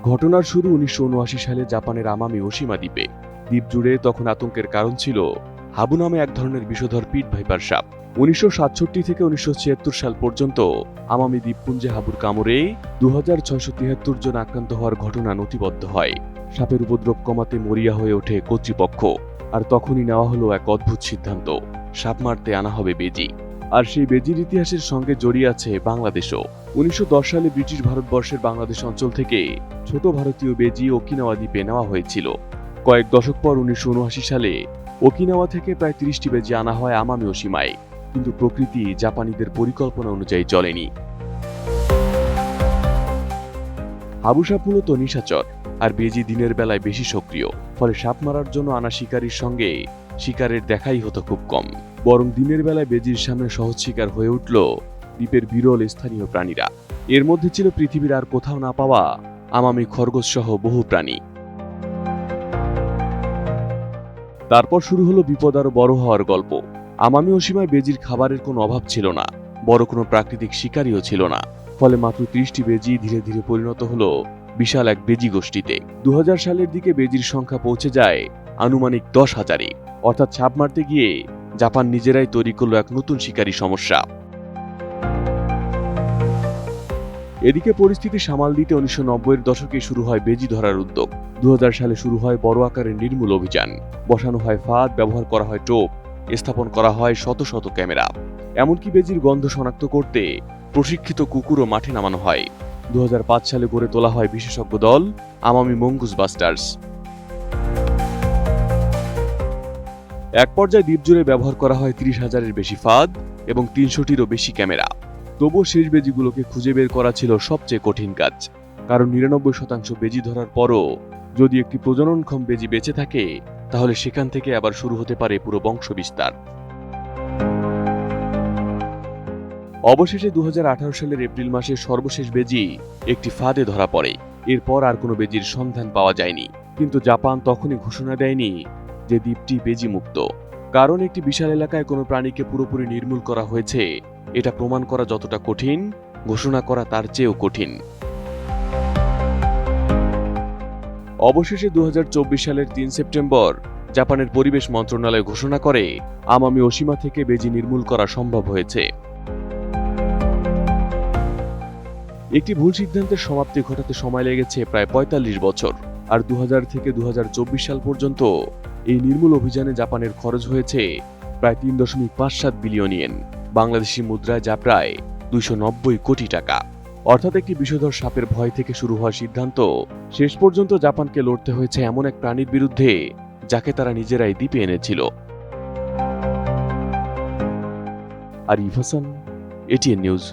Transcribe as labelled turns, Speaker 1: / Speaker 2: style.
Speaker 1: ঘটনার শুরু ১৯৭৯ সালে জাপানের আমামি ওশিমা দ্বীপে। দ্বীপ জুড়ে তখন আতঙ্কের কারণ ছিল হাবু নামে এক ধরনের বিষধর পিট ভাইপার সাপ। ১৯৬৭ থেকে ১৯৭৬ সাল পর্যন্ত আমামি দ্বীপপুঞ্জে হাবুর কামড়ে ২৬৭৩ জন আক্রান্ত হওয়ার ঘটনা নথিবদ্ধ হয়। সাপের উপদ্রব কমাতে মরিয়া হয়ে ওঠে কর্তৃপক্ষ, আর তখনই নেওয়া হলো এক অদ্ভুত সিদ্ধান্ত: সাপ মারতে আনা হবে বেজি। আর সেই বেজির ইতিহাসের সঙ্গে জড়িয়ে আছে বাংলাদেশও। ১৯১০ সালে ব্রিটিশ ভারতবর্ষের বাংলাদেশ অঞ্চল থেকে ছোট ভারতীয় বেজি ওকিনাওয়া দ্বীপে নেওয়া হয়েছিল। কয়েক দশক পর ১৯৭৯ সালে ওকিনাওয়া থেকে প্রায় ৩০টি বেজি আনা হয় আমামি ওশিমায়, কিন্তু প্রকৃতি জাপানিদের পরিকল্পনা অনুযায়ী চলেনি। হাবু সাপ মূলত নিশাচর, আর বেজি দিনের বেলায় বেশি সক্রিয়, ফলে সাপ মারার জন্য আনা শিকারীর সঙ্গে শিকারের দেখাই হতো খুব কম। বরং দিনের বেলায় বেজির সামনে সহজ শিকার হয়ে উঠল দ্বীপের বিরল স্থানীয় প্রাণীরা। এর মধ্যে ছিল পৃথিবীর আর কোথাও না পাওয়া আমামি খরগোশ সহ বহু প্রাণী। তারপর শুরু হলো বিপদ আরো বড় হওয়ার গল্প। আমামি ওশিমায় বেজির খাবারের কোনো অভাব ছিল না, বড় কোনো প্রাকৃতিক শিকারীও ছিল না। ফলে মাত্র ৩০টি বেজি ধীরে ধীরে পরিণত হলো বিশাল এক বেজি গোষ্ঠীতে। ২০০০ সালের দিকে বেজির সংখ্যা পৌঁছে যায় আনুমানিক ১০,০০০-এ। অর্থাৎ সাপ মারতে গিয়ে জাপান নিজেরাই তৈরি করলো এক নতুন শিকারী সমস্যা। এদিকে পরিস্থিতি সামাল দিতে ১৯৯০-এর দশকে শুরু হয় বেজি ধরার উদ্যোগ। ২০০০ সালে শুরু হয় বড় আকারের নির্মূল অভিযান। বসানো হয় ফাঁদ, ব্যবহার করা হয় টোপ, স্থাপন করা হয় শত শত ক্যামেরা। এমনকি বেজির গন্ধ শনাক্ত করতে প্রশিক্ষিত কুকুরও মাঠে নামানো হয়। ২০০৫ সালে গড়ে তোলা হয় বিশেষজ্ঞ দল আমামি মঙ্গুস বাস্টার্স। এক পর্যায়ে দ্বীপ জুড়ে ব্যবহার করা হয় ৩০,০০০-এর বেশি ফাঁদ এবং ৩০০-টিরও বেশি ক্যামেরা। তবুও শেষ বেজিগুলোকে খুঁজে বের করা ছিল সবচেয়ে কঠিন কাজ, কারণ ৯৯% বেজি ধরার পরও যদি একটি প্রজননক্ষম বেজি বেঁচে থাকে, তাহলে সেখান থেকে আবার শুরু হতে পারে পুরো বংশবিস্তার। অবশেষে ২০১৮ সালের এপ্রিল মাসে সর্বশেষ বেজি একটি ফাঁদে ধরা পড়ে। এরপর আর কোনো বেজির সন্ধান পাওয়া যায়নি। কিন্তু জাপান তখনই ঘোষণা দেয়নি যে দ্বীপটি বেজি মুক্ত, কারণ একটি বিশাল এলাকায় কোনো প্রাণীকে পুরোপুরি নির্মূল করা হয়েছে এটা প্রমাণ করা যতটা কঠিন, ঘোষণা করা তার চেয়েও কঠিন। অবশেষে ২০২৪ সালের ৩ সেপ্টেম্বর জাপানের পরিবেশ মন্ত্রণালয় ঘোষণা করে আমামি ওশিমা থেকে বেজি নির্মূল করা সম্ভব হয়েছে। একটি ভুল সিদ্ধান্তের সমাপ্তি ঘটাতে সময় লেগেছে প্রায় ৪৫ বছর। আর ২০০০ থেকে ২০২৪ সাল পর্যন্ত এই নির্মূল অভিযানে জাপানের খরচ হয়েছে প্রায় ৩.৫৭ বিলিয়ন ইয়েন, বাংলাদেশি মুদ্রায় যা প্রায় ২৯০ কোটি টাকা। অর্থাৎ একটি বিষধর সাপের ভয় থেকে শুরু হওয়া সিদ্ধান্ত শেষ পর্যন্ত জাপানকে লড়তে হয়েছে এমন এক প্রাণীর বিরুদ্ধে যাকে তারা নিজেরাই দ্বীপে এনেছিল। আর ইভাসান, এটিএন নিউজ।